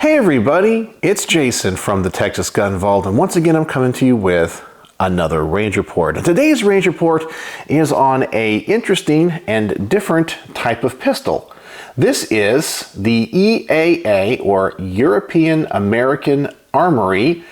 Hey everybody, it's Jason from the Texas Gun Vault, and once again I'm coming to you with another range report. And today's range report is on an interesting and different type of pistol. This is the EAA, or European American Armory,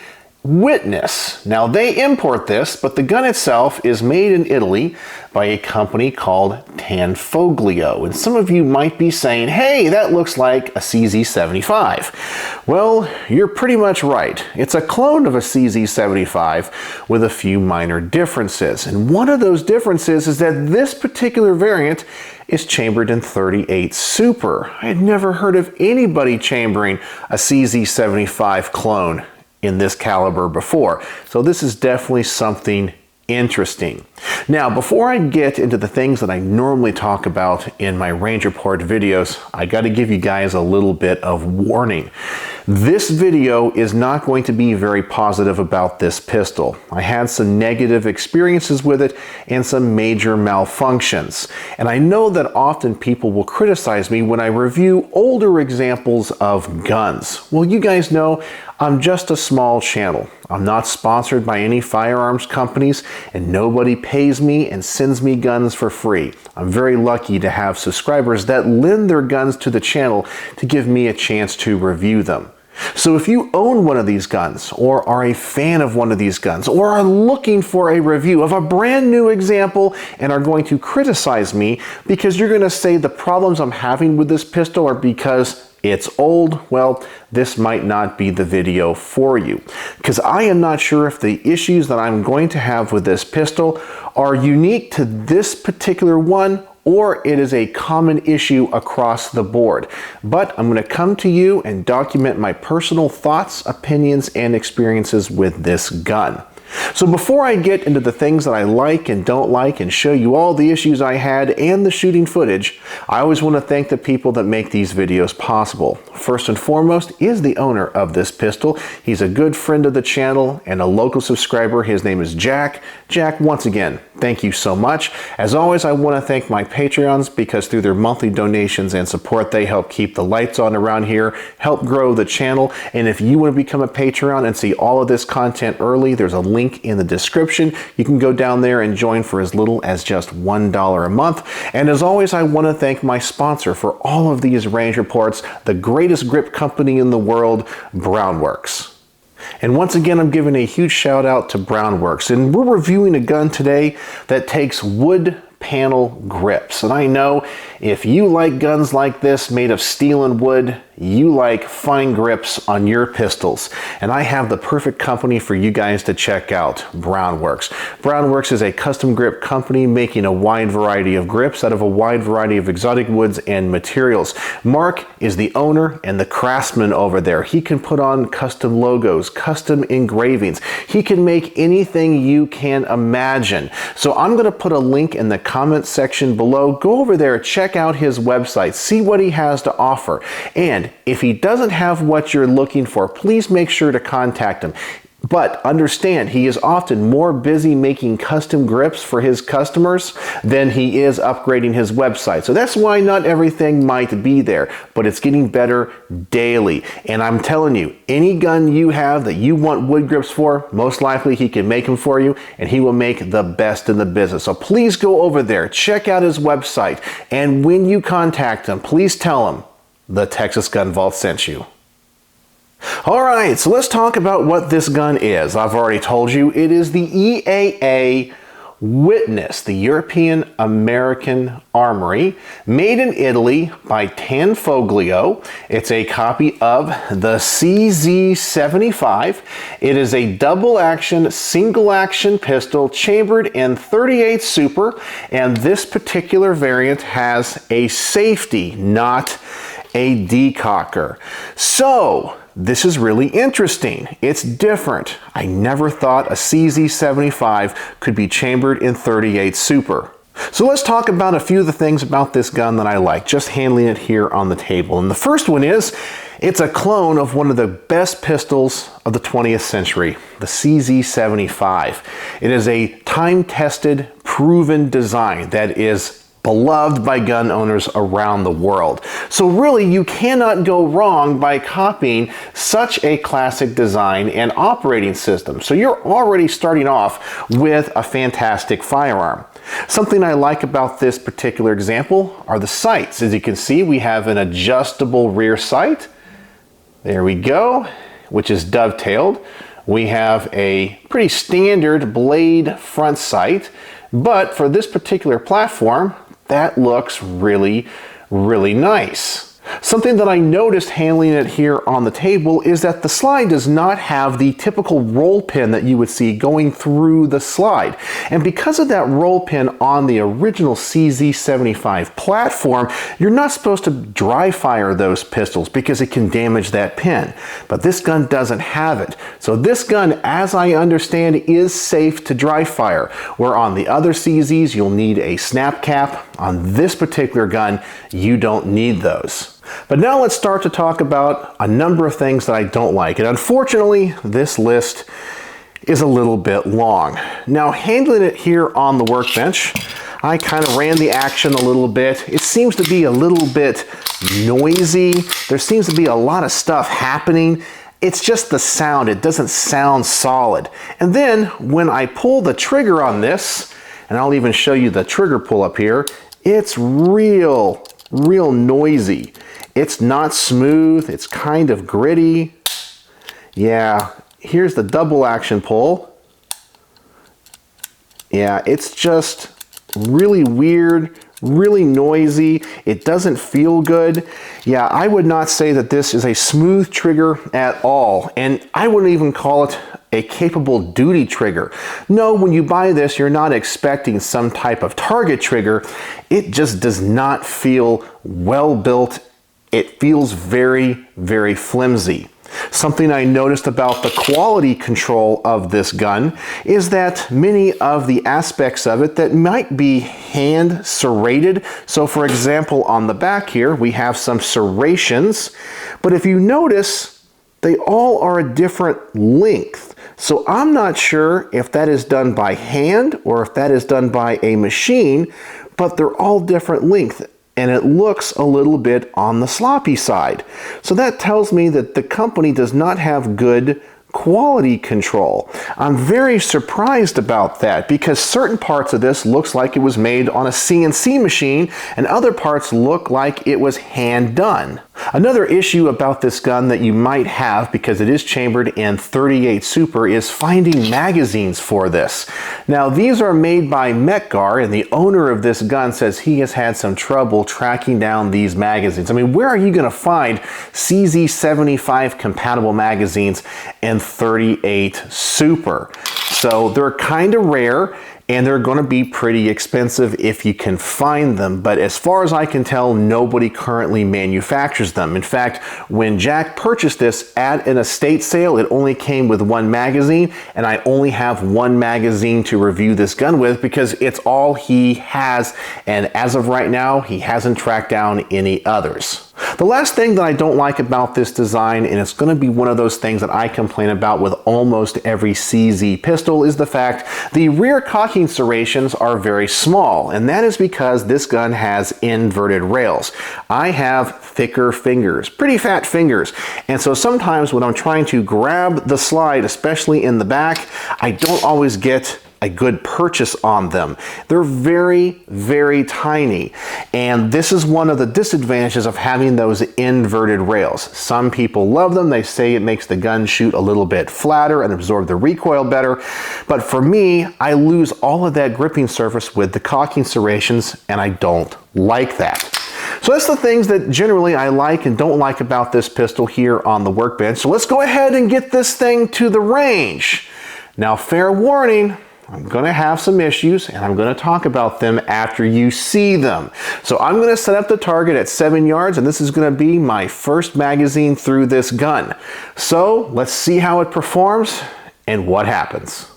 Witness. Now they import this, but the gun itself is made in Italy by a company called Tanfoglio. And some of you might be saying, hey, that looks like a CZ75. Well, you're pretty much right. It's a clone of a CZ75 with a few minor differences. And one of those differences is that this particular variant is chambered in .38 Super. I had never heard of anybody chambering a CZ75 clone in this caliber before. So this is definitely something interesting. Now, before I get into the things that I normally talk about in my range report videos, I got to give you guys a little bit of warning. This video is not going to be very positive about this pistol. I had some negative experiences with it and some major malfunctions. And I know that often people will criticize me when I review older examples of guns. Well, you guys know I'm just a small channel. I'm not sponsored by any firearms companies, and nobody pays me and sends me guns for free. I'm very lucky to have subscribers that lend their guns to the channel to give me a chance to review them. So if you own one of these guns, or are a fan of one of these guns, or are looking for a review of a brand new example and are going to criticize me because you're going to say the problems I'm having with this pistol are because it's old, well, this might not be the video for you. Because I am not sure if the issues that I'm going to have with this pistol are unique to this particular one, or it is a common issue across the board. But I'm going to come to you and document my personal thoughts, opinions, and experiences with this gun. So before I get into the things that I like and don't like and show you all the issues I had and the shooting footage, I always want to thank the people that make these videos possible. First and foremost is the owner of this pistol. He's a good friend of the channel and a local subscriber. His name is Jack. Jack, once again, thank you so much. As always, I want to thank my Patreons because through their monthly donations and support, they help keep the lights on around here, help grow the channel. And if you want to become a Patreon and see all of this content early, there's a link in the description. You can go down there and join for as little as just $1 a month. And as always, I want to thank my sponsor for all of these range reports, the greatest grip company in the world, Brownworks. And once again, I'm giving a huge shout out to Brownworks. And we're reviewing a gun today that takes wood panel grips. And I know if you like guns like this made of steel and wood, you like fine grips on your pistols. And I have the perfect company for you guys to check out, Brownworks. Brownworks is a custom grip company making a wide variety of grips out of a wide variety of exotic woods and materials. Mark is the owner and the craftsman over there. He can put on custom logos, custom engravings. He can make anything you can imagine. So I'm going to put a link in the comment section below. Go over there, check out his website, see what he has to offer. And if he doesn't have what you're looking for, please make sure to contact him. But understand, he is often more busy making custom grips for his customers than he is upgrading his website. So that's why not everything might be there, but it's getting better daily. And I'm telling you, any gun you have that you want wood grips for, most likely he can make them for you, and he will make the best in the business. So please go over there, check out his website, and when you contact him, please tell him the Texas Gun Vault sent you. All right, so let's talk about what this gun is. I've already told you it is the EAA Witness, the European American Armory, made in Italy by Tanfoglio. It's a copy of the CZ75. It is a double action, single action pistol chambered in .38 Super, and this particular variant has a safety, not a decocker. So this is really interesting. It's different. I never thought a CZ75 could be chambered in .38 Super. So let's talk about a few of the things about this gun that I like, just handling it here on the table. And the first one is, it's a clone of one of the best pistols of the 20th century, the CZ75. It is a time-tested, proven design that is beloved by gun owners around the world. So really, you cannot go wrong by copying such a classic design and operating system. So you're already starting off with a fantastic firearm. Something I like about this particular example are the sights. As you can see, we have an adjustable rear sight. There we go, which is dovetailed. We have a pretty standard blade front sight, but for this particular platform, that looks really, really nice. Something that I noticed handling it here on the table is that the slide does not have the typical roll pin that you would see going through the slide. And because of that roll pin on the original CZ75 platform, you're not supposed to dry fire those pistols because it can damage that pin. But this gun doesn't have it. So this gun, as I understand, is safe to dry fire. Where on the other CZs, you'll need a snap cap. On this particular gun, you don't need those. But now let's start to talk about a number of things that I don't like. And unfortunately, this list is a little bit long. Now, handling it here on the workbench, I kind of ran the action a little bit. It seems to be a little bit noisy. There seems to be a lot of stuff happening. It's just the sound. It doesn't sound solid. And then when I pull the trigger on this, and I'll even show you the trigger pull up here, it's real noisy. It's not smooth, it's kind of gritty. Yeah, here's the double action pull. Yeah, it's just really weird, really noisy. It doesn't feel good. Yeah, I would not say that this is a smooth trigger at all, and I wouldn't even call it a capable duty trigger. No, when you buy this, you're not expecting some type of target trigger. It just does not feel well built. It feels very, very flimsy. Something I noticed about the quality control of this gun is that many of the aspects of it that might be hand serrated. So for example, on the back here, we have some serrations, but if you notice, they all are a different length. So I'm not sure if that is done by hand or if that is done by a machine, but they're all different length. And it looks a little bit on the sloppy side. So that tells me that the company does not have good quality control. I'm very surprised about that because certain parts of this looks like it was made on a CNC machine and other parts look like it was hand done. Another issue about this gun that you might have, because it is chambered in .38 Super, is finding magazines for this. Now these are made by Metgar, and the owner of this gun says he has had some trouble tracking down these magazines. I mean, where are you going to find CZ75 compatible magazines in .38 Super? So they're kind of rare, and they're going to be pretty expensive if you can find them. But as far as I can tell, nobody currently manufactures them. In fact, when Jack purchased this at an estate sale, it only came with one magazine, and I only have one magazine to review this gun with because it's all he has, and as of right now, he hasn't tracked down any others. The last thing that I don't like about this design, and it's going to be one of those things that I complain about with almost every CZ pistol, is the fact the rear cocking serrations are very small, and that is because this gun has inverted rails. I have thicker fingers, pretty fat fingers, and so sometimes when I'm trying to grab the slide, especially in the back, I don't always get a good purchase on them. They're very, very tiny. And this is one of the disadvantages of having those inverted rails. Some people love them. They say it makes the gun shoot a little bit flatter and absorb the recoil better. But for me, I lose all of that gripping surface with the cocking serrations, and I don't like that. So that's the things that generally I like and don't like about this pistol here on the workbench. So let's go ahead and get this thing to the range. Now, fair warning, I'm going to have some issues, and I'm going to talk about them after you see them. So I'm going to set up the target at 7 yards, and this is going to be my first magazine through this gun. So let's see how it performs and what happens.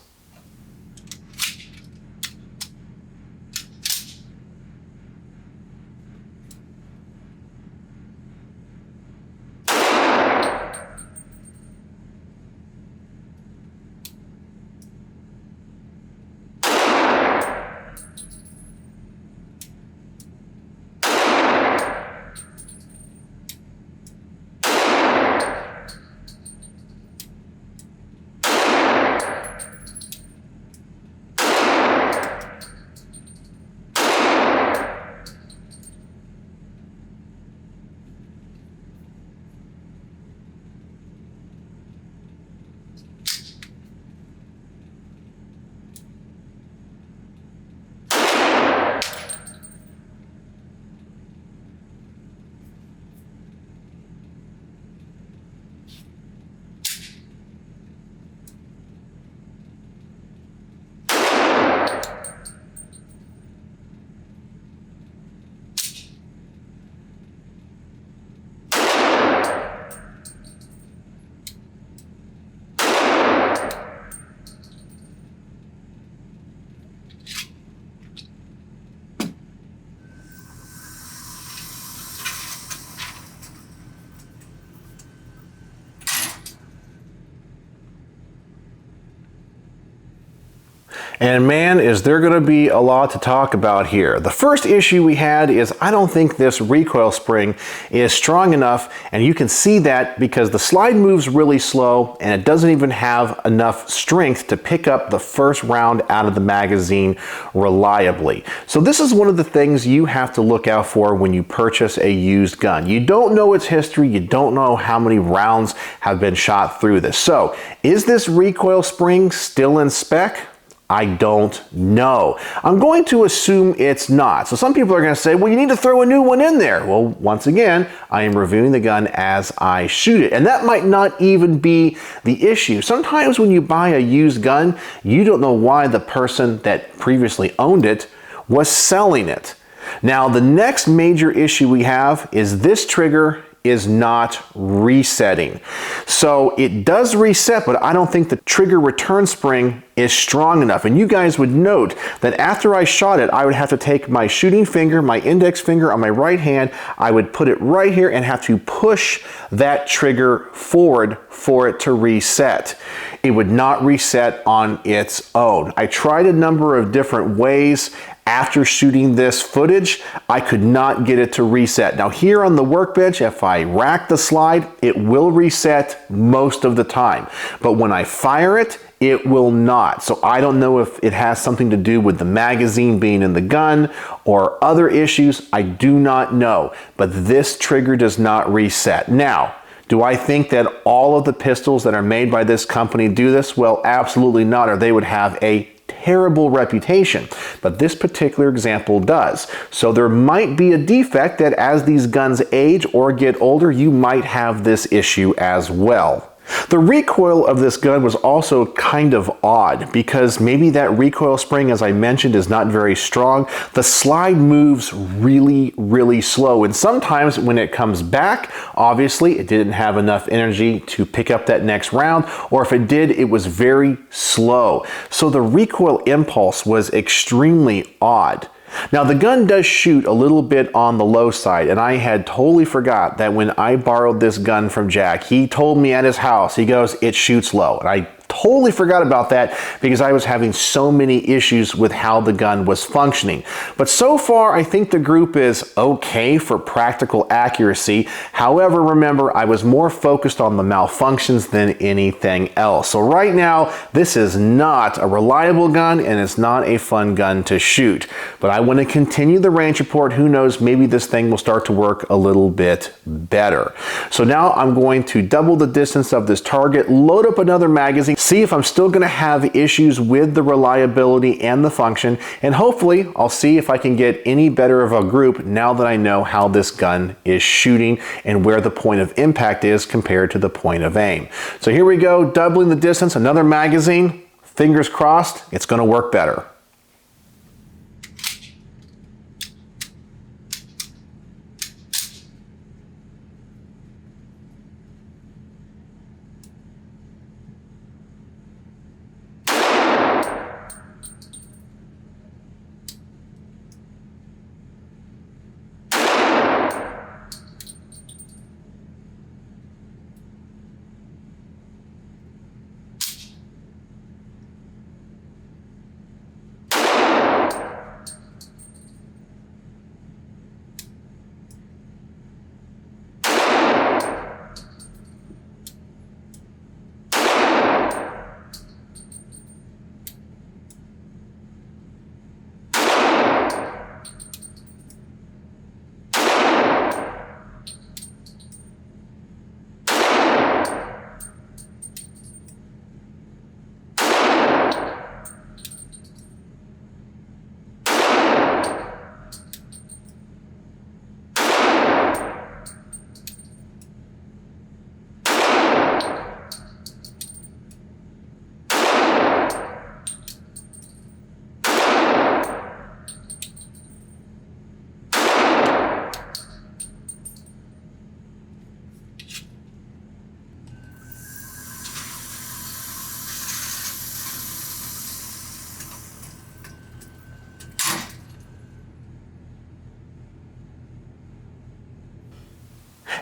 And man, is there going to be a lot to talk about here. The first issue we had is I don't think this recoil spring is strong enough, and you can see that because the slide moves really slow and it doesn't even have enough strength to pick up the first round out of the magazine reliably. So this is one of the things you have to look out for when you purchase a used gun. You don't know its history, you don't know how many rounds have been shot through this. So is this recoil spring still in spec? I don't know. I'm going to assume it's not. So some people are going to say, well, you need to throw a new one in there. Well, once again, I am reviewing the gun as I shoot it. And that might not even be the issue. Sometimes when you buy a used gun, you don't know why the person that previously owned it was selling it. Now, the next major issue we have is this trigger is not resetting. So it does reset, but I don't think the trigger return spring is strong enough. And you guys would note that after I shot it, I would have to take my shooting finger, my index finger on my right hand, I would put it right here and have to push that trigger forward for it to reset. It would not reset on its own. I tried a number of different ways. After shooting this footage, I could not get it to reset. Now here on the workbench, if I rack the slide, it will reset most of the time. But when I fire it, it will not. So I don't know if it has something to do with the magazine being in the gun or other issues. I do not know. But this trigger does not reset. Now, do I think that all of the pistols that are made by this company do this? Well, absolutely not, or they would have a terrible reputation, but this particular example does. So there might be a defect that as these guns age or get older, you might have this issue as well. The recoil of this gun was also kind of odd because maybe that recoil spring, as I mentioned, is not very strong. The slide moves really, really slow. And sometimes when it comes back, obviously it didn't have enough energy to pick up that next round, or if it did, it was very slow. So the recoil impulse was extremely odd. Now the gun does shoot a little bit on the low side, and I had totally forgot that when I borrowed this gun from Jack, he told me at his house, he goes, it shoots low. And I totally forgot about that because I was having so many issues with how the gun was functioning. But so far, I think the group is okay for practical accuracy. However, remember, I was more focused on the malfunctions than anything else. So right now, this is not a reliable gun and it's not a fun gun to shoot. But I want to continue the range report. Who knows, maybe this thing will start to work a little bit better. So now I'm going to double the distance of this target, load up another magazine, see if I'm still going to have issues with the reliability and the function, and hopefully I'll see if I can get any better of a group now that I know how this gun is shooting and where the point of impact is compared to the point of aim. So here we go, doubling the distance, another magazine, fingers crossed, it's going to work better.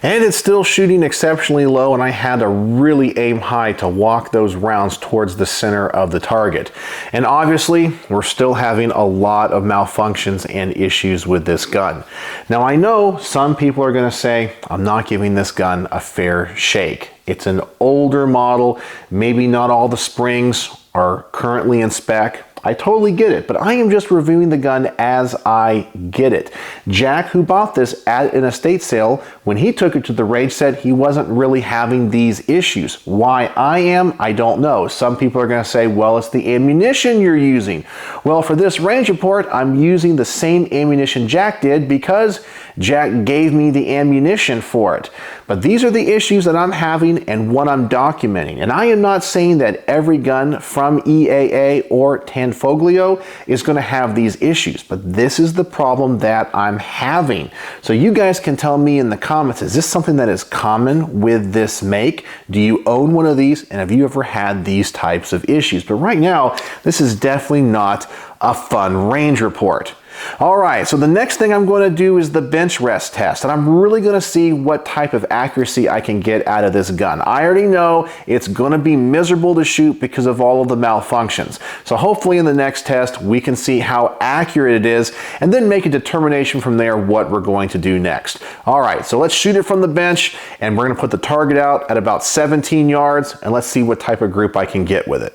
And it's still shooting exceptionally low, and I had to really aim high to walk those rounds towards the center of the target. And obviously, we're still having a lot of malfunctions and issues with this gun. Now, I know some people are going to say, I'm not giving this gun a fair shake. It's an older model. Maybe not all the springs are currently in spec. I totally get it, but I am just reviewing the gun as I get it. Jack, who bought this at an estate sale, when he took it to the range, said he wasn't really having these issues. Why I am, I don't know. Some people are going to say, well, it's the ammunition you're using. Well, for this range report, I'm using the same ammunition Jack did because Jack gave me the ammunition for it. But these are the issues that I'm having and what I'm documenting. And I am not saying that every gun from EAA or Tanfoglio is going to have these issues, but this is the problem that I'm having. So you guys can tell me in the comments, is this something that is common with this make? Do you own one of these? And have you ever had these types of issues? But right now, this is definitely not a fun range report. All right, so the next thing I'm going to do is the bench rest test, and I'm really going to see what type of accuracy I can get out of this gun. I already know it's going to be miserable to shoot because of all of the malfunctions. So hopefully in the next test, we can see how accurate it is and then make a determination from there what we're going to do next. All right, so let's shoot it from the bench, and we're going to put the target out at about 17 yards, and let's see what type of group I can get with it.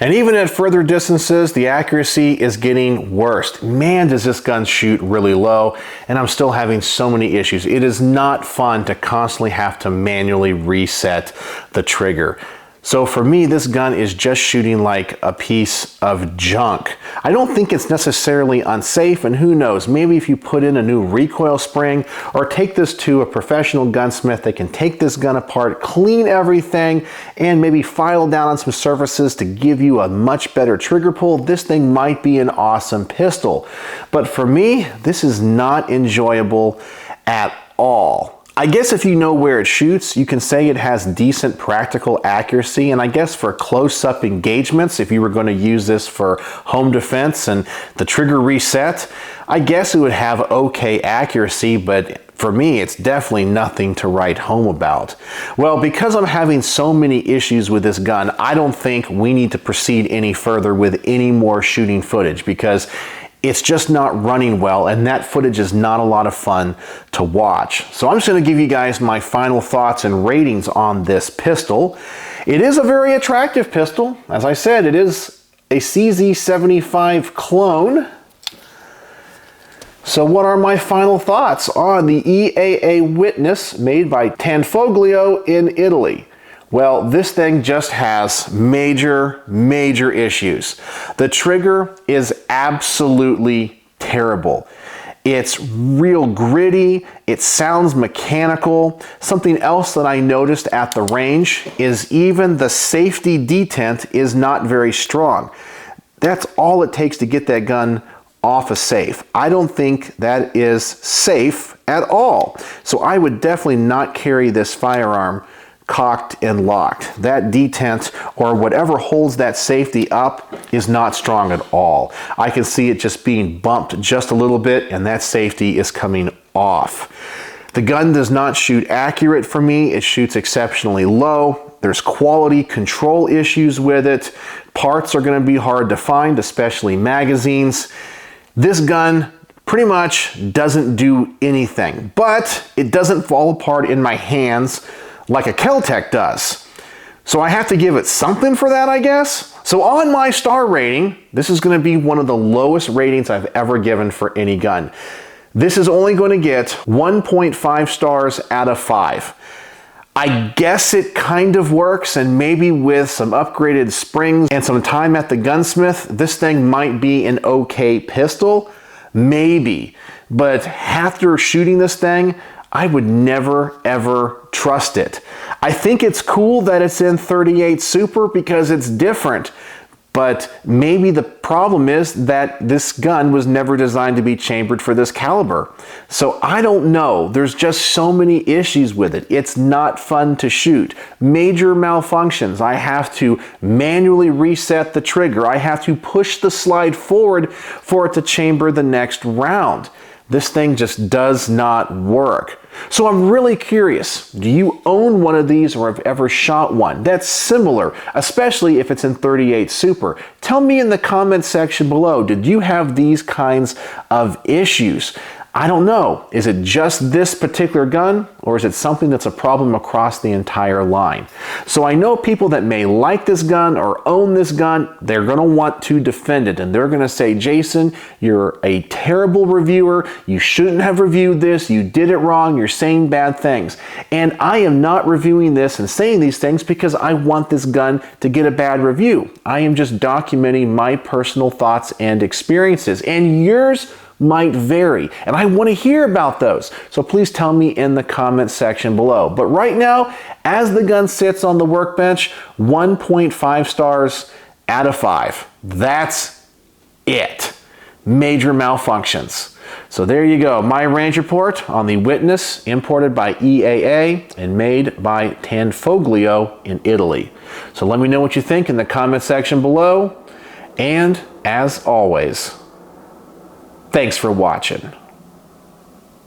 And even at further distances, the accuracy is getting worse. Man, does this gun shoot really low, and I'm still having so many issues. It is not fun to constantly have to manually reset the trigger. So for me, this gun is just shooting like a piece of junk. I don't think it's necessarily unsafe, and who knows, maybe if you put in a new recoil spring or take this to a professional gunsmith, they can take this gun apart, clean everything, and maybe file down on some surfaces to give you a much better trigger pull. This thing might be an awesome pistol. But for me, this is not enjoyable at all. I guess if you know where it shoots, you can say it has decent practical accuracy, and I guess for close-up engagements, if you were going to use this for home defense and the trigger reset, I guess it would have okay accuracy, but for me, it's definitely nothing to write home about. Well, because I'm having so many issues with this gun, I don't think we need to proceed any further with any more shooting footage because it's just not running well, and that footage is not a lot of fun to watch. So I'm just going to give you guys my final thoughts and ratings on this pistol. It is a very attractive pistol. As I said, it is a CZ75 clone. So what are my final thoughts on the EAA Witness made by Tanfoglio in Italy? Well, this thing just has major issues. The trigger is absolutely terrible. It's real gritty. It sounds mechanical. Something else that I noticed at the range is even the safety detent is not very strong. That's all it takes to get that gun off a safe. I don't think that is safe at all. So I would definitely not carry this firearm cocked and locked. That detent or whatever holds that safety up is not strong at all. I can see it just being bumped just a little bit and that safety is coming off. The gun does not shoot accurate for me. It shoots exceptionally low. There's quality control issues with it. Parts are going to be hard to find, especially magazines. This gun pretty much doesn't do anything, but it doesn't fall apart in my hands like a Kel-Tec does. So I have to give it something for that, I guess. So on my star rating, this is going to be one of the lowest ratings I've ever given for any gun. This is only going to get 1.5 stars out of 5. I guess it kind of works, and maybe with some upgraded springs and some time at the gunsmith, this thing might be an okay pistol. Maybe. But after shooting this thing, I would never ever trust it. I think it's cool that it's in .38 Super because it's different, but maybe the problem is that this gun was never designed to be chambered for this caliber. So I don't know. There's just so many issues with it. It's not fun to shoot. Major malfunctions. I have to manually reset the trigger. I have to push the slide forward for it to chamber the next round. This thing just does not work. So I'm really curious, do you own one of these or have ever shot one that's similar, especially if it's in .38 Super? Tell me in the comments section below, did you have these kinds of issues? I don't know. Is it just this particular gun, or is it something that's a problem across the entire line? So I know people that may like this gun or own this gun, they're going to want to defend it, and they're going to say, Jason, you're a terrible reviewer, you shouldn't have reviewed this, you did it wrong, you're saying bad things. And I am not reviewing this and saying these things because I want this gun to get a bad review. I am just documenting my personal thoughts and experiences, and yours might vary, and I want to hear about those. So please tell me in the comments section below. But right now, as the gun sits on the workbench, 1.5 stars out of 5. That's it. Major malfunctions. So there you go. My range report on the Witness, imported by EAA and made by Tanfoglio in Italy. So let me know what you think in the comment section below. And as always, thanks for watching.